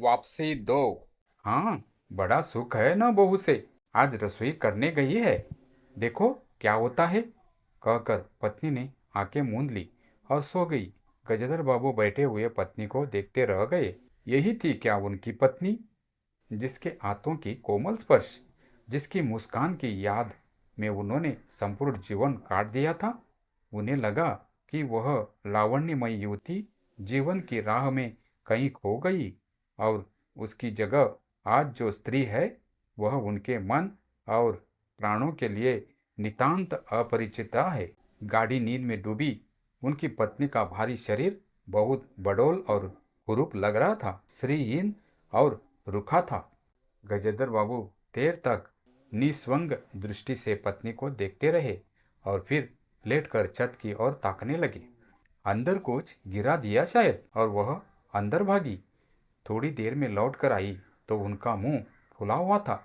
वापसी दो। हाँ, बड़ा सुख है ना बहू से। आज रसोई करने गई है, देखो क्या होता है। कहकर पत्नी ने आंखें मूंद ली और सो गई। गजेंद्र बाबू बैठे हुए पत्नी को देखते रह गए। यही थी क्या उनकी पत्नी, जिसके हाथों की कोमल स्पर्श, जिसकी मुस्कान की याद में उन्होंने संपूर्ण जीवन काट दिया था। उन्हें लगा कि वह लावण्यमयी युवती जीवन की राह में कहीं खो गई और उसकी जगह आज जो स्त्री है वह उनके मन और प्राणों के लिए नितांत अपरिचिता है। गाढ़ी नींद में डूबी उनकी पत्नी का भारी शरीर बहुत बड़ोल और कुरूप लग रहा था, श्रीहीन और रुखा था। गजेंद्र बाबू देर तक निस्वंग दृष्टि से पत्नी को देखते रहे और फिर लेटकर छत की ओर ताकने लगे। अंदर कुछ गिरा दिया शायद, और वह अंदर भागी। थोड़ी देर में लौट कर आई तो उनका मुंह फुला हुआ था।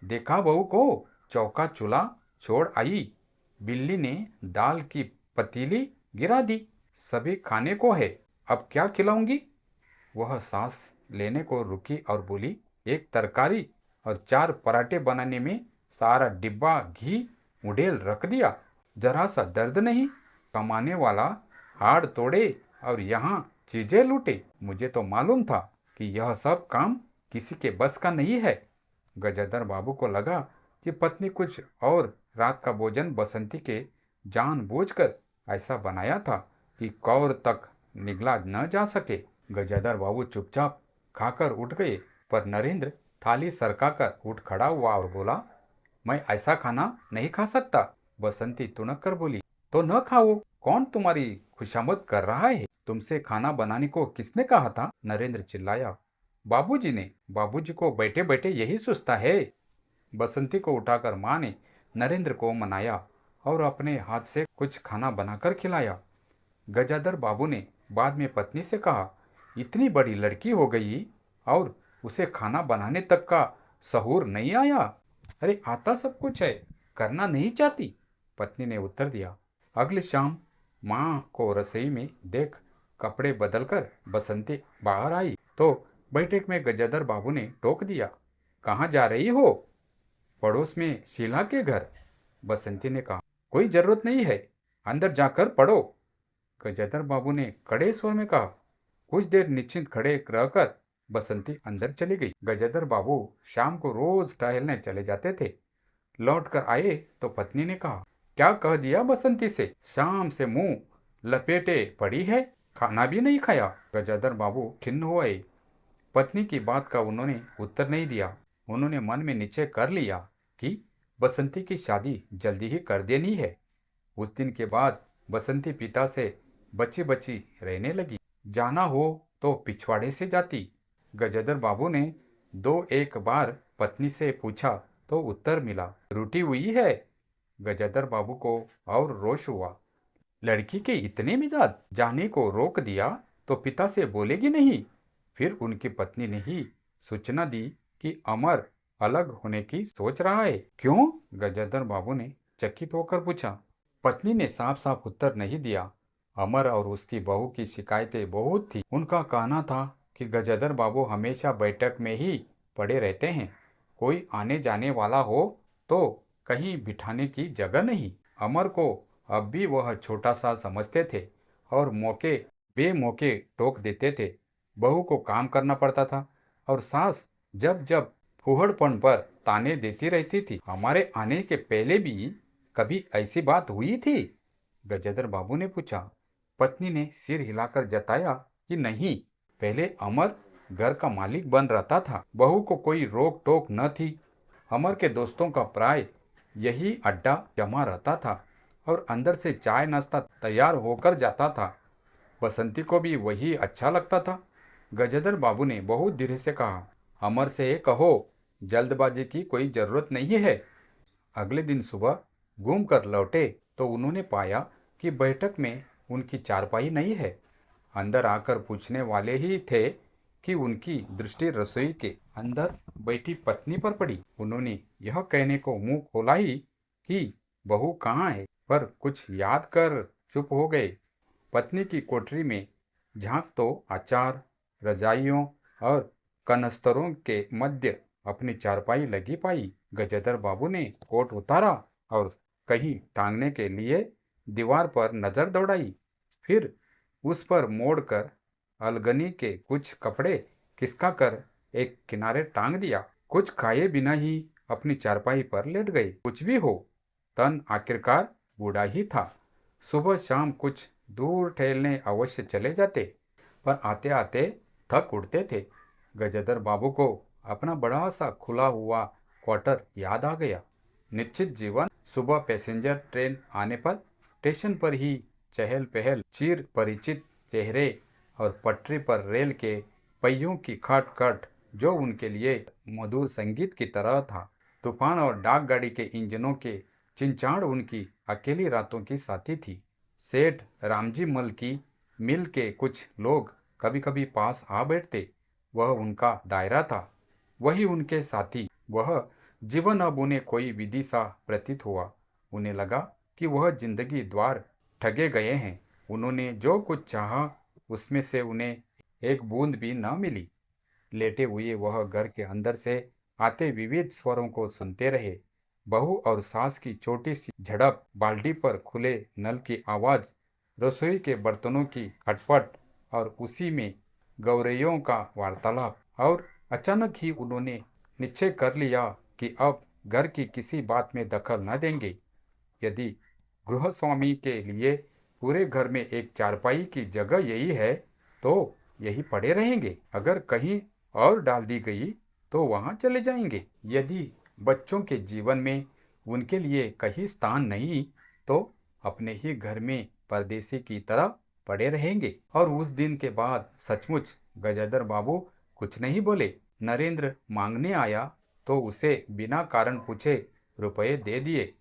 देखा बहू को, चौका चूल्हा छोड़ आई, बिल्ली ने दाल की पतीली गिरा दी। सभी खाने को है, अब क्या खिलाऊंगी। वह सांस लेने को रुकी और बोली, एक तरकारी और 4 पराठे बनाने में सारा डिब्बा घी उड़ेल रख दिया। जरा सा दर्द नहीं, कमाने वाला हाड़ तोड़े और यहाँ चीजें लूटे। मुझे तो मालूम था कि यह सब काम किसी के बस का नहीं है। गजेंद्र बाबू को लगा कि पत्नी कुछ और रात का भोजन बसंती के जानबूझकर ऐसा बनाया था कि कौर तक निगला न जा सके। गजेंद्र बाबू चुपचाप खाकर उठ गए, पर नरेंद्र थाली सरकाकर उठ खड़ा हुआ और बोला, मैं ऐसा खाना नहीं खा सकता। बसंती तुनक कर बोली, तो न खाओ, कौन तुम्हारी खुशामद कर रहा है। तुमसे खाना बनाने को किसने कहा था। नरेंद्र चिल्लाया। बाबूजी ने। बाबूजी को बैठे बैठे यही सोचता है। बसंती को उठाकर माँ ने नरेंद्र को मनाया और अपने हाथ से कुछ खाना बनाकर खिलाया। गजेंद्र बाबू ने बाद में पत्नी से कहा, इतनी बड़ी लड़की हो गई और उसे खाना बनाने तक का सहूर नहीं आया। अरे आता सब कुछ है, करना नहीं चाहती, पत्नी ने उत्तर दिया। अगली शाम माँ को रसोई में देख कपड़े बदलकर बसंती बाहर आई तो बैठक में गजेंद्र बाबू ने टोक दिया, कहाँ जा रही हो। पड़ोस में शीला के घर। बसंती ने कहा, कोई जरूरत नहीं है, अंदर जाकर पढ़ो। गजेंद्र बाबू ने कड़े स्वर में कहा। कुछ देर निश्चिंत खड़े रहकर बसंती अंदर चली गई। गजेंद्र बाबू शाम को रोज टहलने चले जाते थे। लौट कर आए तो पत्नी ने कहा, क्या कह दिया बसंती से, शाम से मुंह लपेटे पड़ी है, खाना भी नहीं खाया। गजेंद्र बाबू खिन्न हुए। पत्नी की बात का उन्होंने उत्तर नहीं दिया। उन्होंने मन में निश्चय कर लिया कि बसंती की शादी जल्दी ही कर देनी है। उस दिन के बाद बसंती पिता से बची बची रहने लगी। जाना हो तो पिछवाड़े से जाती। गजेंद्र बाबू ने 2-1 बार पत्नी से पूछा तो उत्तर मिला, रूठी हुई है। गजेंद्र बाबू को और रोष हुआ। लड़की के इतने मिजाज, जाने को रोक दिया तो पिता से बोलेगी नहीं। फिर उनकी पत्नी ने ही सूचना दी कि अमर अलग होने की सोच रहा है। क्यों। गजेंद्र बाबू ने चकित होकर पूछा। पत्नी ने साफ साफ उत्तर नहीं दिया। अमर और उसकी बहू की शिकायतें बहुत थी। उनका कहना था कि गजेंद्र बाबू हमेशा बैठक में ही पड़े रहते हैं, कोई आने जाने वाला हो तो कहीं बिठाने की जगह नहीं। अमर को अब भी वह छोटा सा समझते थे और मौके बेमौके टोक देते थे। बहू को काम करना पड़ता था और सास जब जब फूहड़पन पर ताने देती रहती थी। हमारे आने के पहले भी कभी ऐसी बात हुई थी। गजेंद्र बाबू ने पूछा। पत्नी ने सिर हिलाकर जताया कि नहीं, पहले अमर घर का मालिक बन रहता था, बहू को कोई रोक टोक न थी। अमर के दोस्तों का प्राय यही अड्डा जमा रहता था और अंदर से चाय नाश्ता तैयार होकर जाता था। बसंती को भी वही अच्छा लगता था। गजेंद्र बाबू ने बहुत धीरे से कहा, अमर से कहो जल्दबाजी की कोई जरूरत नहीं है। अगले दिन सुबह घूम कर लौटे तो उन्होंने पाया कि बैठक में उनकी चारपाई नहीं है। अंदर आकर पूछने वाले ही थे कि उनकी दृष्टि रसोई के अंदर बैठी पत्नी पर पड़ी। उन्होंने यह कहने को मुंह खोला ही कि बहू कहाँ है, पर कुछ याद कर चुप हो गए। पत्नी की कोठरी में झांक तो अचार, रजाइयों और कनस्तरों के मध्य अपनी चारपाई लगी पाई। गजेंद्र बाबू ने कोट उतारा और कहीं टांगने के लिए दीवार पर नजर दौड़ाई। फिर उस पर मोड़कर अलगनी के कुछ कपड़े खिसका कर एक किनारे टांग दिया। कुछ खाए बिना ही अपनी चारपाई पर लेट गए। कुछ भी हो, तन आखिरकार बूढ़ा ही था। सुबह शाम कुछ दूर टहलने अवश्य चले जाते, पर आते आते थक उठते थे। गजेंद्र बाबू को अपना बड़ा सा खुला हुआ क्वार्टर याद आ गया। निश्चित जीवन। सुबह पैसेंजर ट्रेन आने पर स्टेशन पर ही चहल पहल, चिर परिचित चेहरे और पटरी पर रेल के पहियों की खटखट जो उनके लिए मधुर संगीत की तरह था। तूफान और डाकगाड़ी के इंजनों के चिंचाड़ उनकी अकेली रातों की साथी थी। सेठ रामजी मल की मिल के कुछ लोग कभी कभी पास आ बैठते। वह उनका दायरा था, वही उनके साथी। वह जीवन अब उन्हें कोई विधि सा प्रतीत हुआ। उन्हें लगा कि वह जिंदगी द्वार ठगे गए हैं। उन्होंने जो कुछ चाहा उसमें से उन्हें एक बूंद भी न मिली। लेटे हुए वह घर के अंदर से आते विविध स्वरों को सुनते रहे। बहू और सास की छोटी सी झड़प, बाल्टी पर खुले नल की आवाज, रसोई के बर्तनों की खटपट और उसी में गौरैयों का वार्तालाप। और अचानक ही उन्होंने निश्चय कर लिया कि अब घर की किसी बात में दखल न देंगे। यदि गृहस्वामी के लिए पूरे घर में एक चारपाई की जगह यही है तो यही पड़े रहेंगे। अगर कहीं और डाल दी गई तो वहां चले जाएंगे। यदि बच्चों के जीवन में उनके लिए कहीं स्थान नहीं तो अपने ही घर में परदेसी की तरह पड़े रहेंगे। और उस दिन के बाद सचमुच गजेंद्र बाबू कुछ नहीं बोले। नरेंद्र मांगने आया तो उसे बिना कारण पूछे रुपए दे दिए।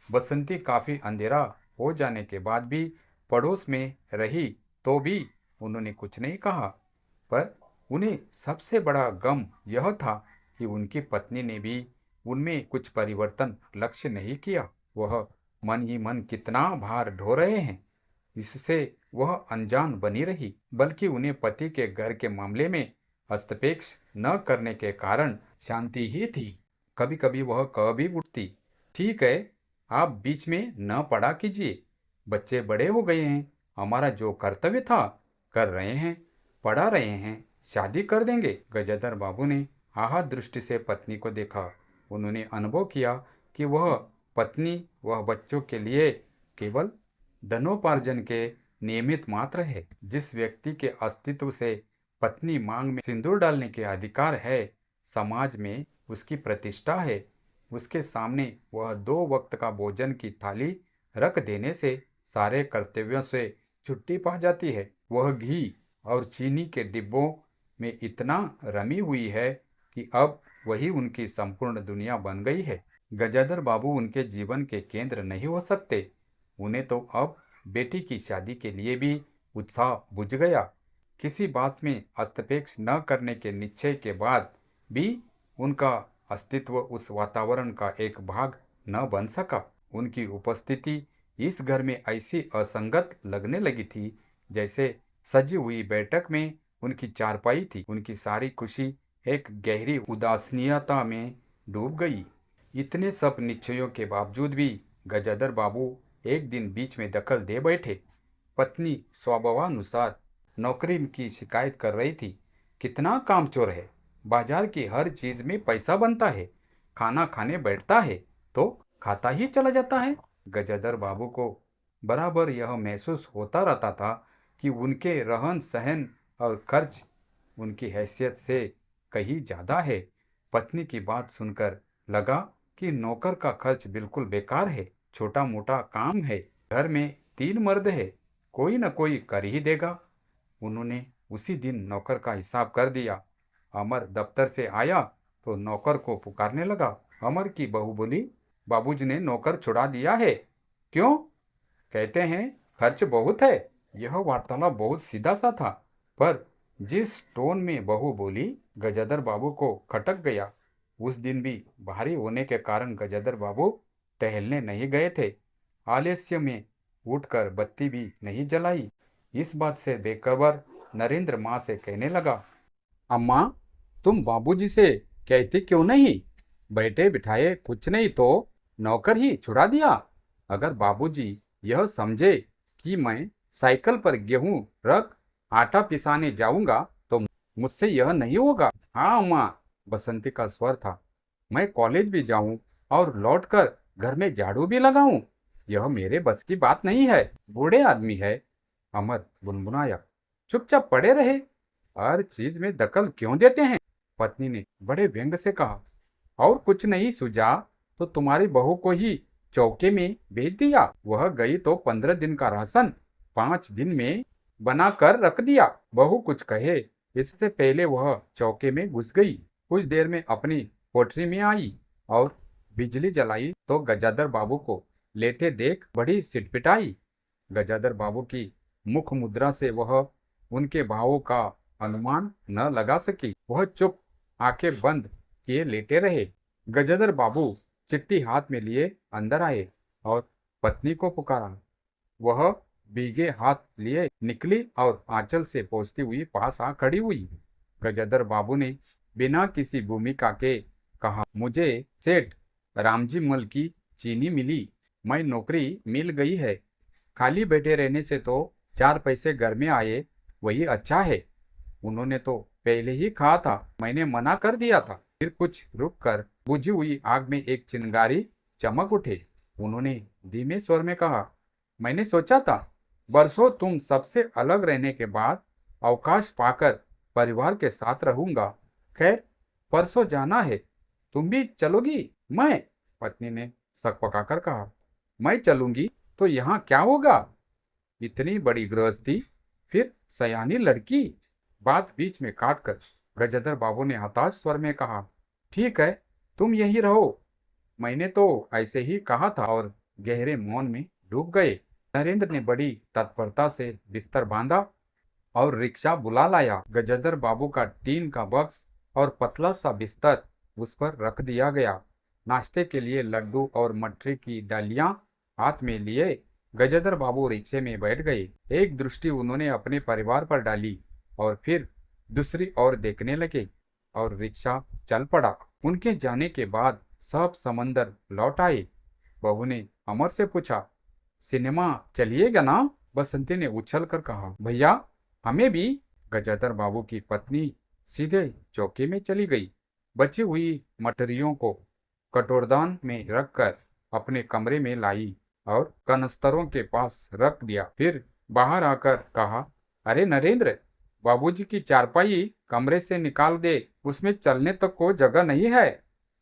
बसंती काफी अंधेरा हो जाने के बाद भी पड़ोस में रही तो भी उन्होंने कुछ नहीं कहा। पर उन्हें सबसे बड़ा गम यह था कि उनकी पत्नी ने भी उनमें कुछ परिवर्तन लक्ष्य नहीं किया। वह मन ही मन कितना भार ढो रहे हैं, इससे वह अनजान बनी रही। बल्कि उन्हें पति के घर के मामले में हस्तक्षेप न करने के कारण शांति ही थी। कभी कभी वह कह भी उठती, ठीक है, आप बीच में न पड़ा कीजिए, बच्चे बड़े हो गए हैं, हमारा जो कर्तव्य था कर रहे हैं, पढ़ा रहे हैं, शादी कर देंगे। गजेंद्र बाबू ने आहत दृष्टि से पत्नी को देखा। उन्होंने अनुभव किया कि वह पत्नी वह बच्चों के लिए केवल धनोपार्जन के नियमित मात्र है। जिस व्यक्ति के अस्तित्व से पत्नी मांग में सिंदूर डालने के अधिकार है, समाज में उसकी प्रतिष्ठा है, उसके सामने वह 2 वक्त का भोजन की थाली रख देने से सारे कर्तव्यों से छुट्टी पा जाती है। वह घी और चीनी के डिब्बों में इतना रमी हुई है कि अब वही उनकी संपूर्ण दुनिया बन गई है। गजेंद्र बाबू उनके जीवन के केंद्र नहीं हो सकते। उन्हें तो अब बेटी की शादी के लिए भी उत्साह बुझ गया। किसी बात में हस्तक्षेप न करने के निश्चय के बाद भी उनका अस्तित्व उस वातावरण का एक भाग न बन सका। उनकी उपस्थिति इस घर में ऐसी असंगत लगने लगी थी जैसे सजी हुई बैठक में उनकी चारपाई थी। उनकी सारी खुशी एक गहरी उदासीनता में डूब गई। इतने सब निश्चयों के बावजूद भी गजेंद्र बाबू एक दिन बीच में दखल दे बैठे। पत्नी स्वभावानुसार नौकरी की शिकायत कर रही थी। कितना कामचोर है, बाजार की हर चीज में पैसा बनता है, खाना खाने बैठता है तो खाता ही चला जाता है। गजेंद्र बाबू को बराबर यह महसूस होता रहता था कि उनके रहन सहन और खर्च उनकी हैसियत से कहीं ज्यादा है। पत्नी की बात सुनकर लगा कि नौकर का खर्च बिल्कुल बेकार है, छोटा मोटा काम है, घर में 3 मर्द है, कोई न कोई कर ही देगा। उन्होंने उसी दिन नौकर का हिसाब कर दिया। अमर दफ्तर से आया तो नौकर को पुकारने लगा। अमर की बहू बोली, बाबूजी ने नौकर छुड़ा दिया है। क्यों? कहते हैं खर्च बहुत है। यह वार्तालाप बहुत सीधा सा था, पर जिस टोन में बहू बोली गजेंद्र बाबू को खटक गया। उस दिन भी भारी होने के कारण गजेंद्र बाबू टहलने नहीं गए थे। आलस्य में उठकर बत्ती भी नहीं जलाई। इस बात से बेखबर नरेंद्र माँ से कहने लगा, अम्मा, तुम बाबूजी से कहते क्यों नहीं? बैठे बिठाए कुछ नहीं तो नौकर ही छुड़ा दिया। अगर बाबूजी यह समझे कि मैं साइकिल पर गेहूं रख आटा पिसाने जाऊंगा तो मुझसे यह नहीं होगा। हाँ माँ, बसंती का स्वर था। मैं कॉलेज भी जाऊं और लौटकर घर में झाड़ू भी लगाऊं, यह मेरे बस की बात नहीं है। बूढ़े आदमी है, अमर गुनगुनाया। चुपचाप पड़े रहे, हर चीज में दखल क्यों देते हैं? पत्नी ने बड़े व्यंग से कहा। और कुछ नहीं सूझा तो तुम्हारी बहू को ही चौके में भेज दिया। वह गई तो 15 दिन का राशन 5 दिन में बना कर रख दिया। बहू कुछ कहे इससे पहले वह चौके में घुस गई। कुछ देर में अपनी कोठरी में आई और बिजली जलाई तो गजाधर बाबू को लेटे देख बड़ी सिटपिटाई। गजाधर बाबू की मुख मुद्रा से वह उनके भावों का अनुमान न लगा सकी। वह चुप आंखें बंद किए लेटे रहे। गजाधर बाबू चिट्ठी हाथ में लिए अंदर आए और पत्नी को पुकारा। वह भीगे हाथ लिए निकली और आंचल से पोंछती हुई पास आ खड़ी हुई। गजाधर बाबू ने बिना किसी भूमिका के कहा, मुझे सेठ रामजी मल की चीनी मिली। मैं नौकरी मिल गई है। खाली बैठे रहने से तो 4 पैसे घर में आए वही अच्छा है। उन्होंने तो पहले ही कहा था, मैंने मना कर दिया था। फिर कुछ रुक कर बुझी हुई आग में एक चिंगारी चमक उठे। उन्होंने धीमे स्वर में कहा, मैंने सोचा था बरसों तुम सबसे अलग रहने के बाद अवकाश पाकर परिवार के साथ रहूंगा। खैर, परसों जाना है, तुम भी चलोगी? मैं, पत्नी ने सक पकाकर कहा। मैं चलूंगी तो यहाँ क्या होगा? इतनी बड़ी गृहस्थी, फिर सयानी लड़की। बात बीच में काटकर गजाधर बाबू ने हताश स्वर में कहा, ठीक है, तुम यहीं रहो। मैंने तो ऐसे ही कहा था। और गहरे मौन में डूब गए। नरेंद्र ने बड़ी तत्परता से बिस्तर बांधा और रिक्शा बुला लाया। गजाधर बाबू का टीन का बक्स और पतला सा बिस्तर उस पर रख दिया गया। नाश्ते के लिए लड्डू और मठरी की डालियां हाथ में लिए गजाधर बाबू रिक्शे में बैठ गए। एक दृष्टि उन्होंने अपने परिवार पर डाली और फिर दूसरी ओर देखने लगे और रिक्शा चल पड़ा। उनके जाने के बाद सब समंदर लौट आए। बहू ने अमर से पूछा, सिनेमा चलिएगा ना? बसंती ने उछल कर कहा, भैया हमें भी। गजाधर बाबू की पत्नी सीधे चौके में चली गई। बची हुई मटरियों को कटोरदान में रखकर अपने कमरे में लाई और कनस्तरों के पास रख दिया। फिर बाहर आकर कहा, अरे नरेंद्र, बाबूजी की चारपाई कमरे से निकाल दे, उसमें चलने तक को जगह नहीं है।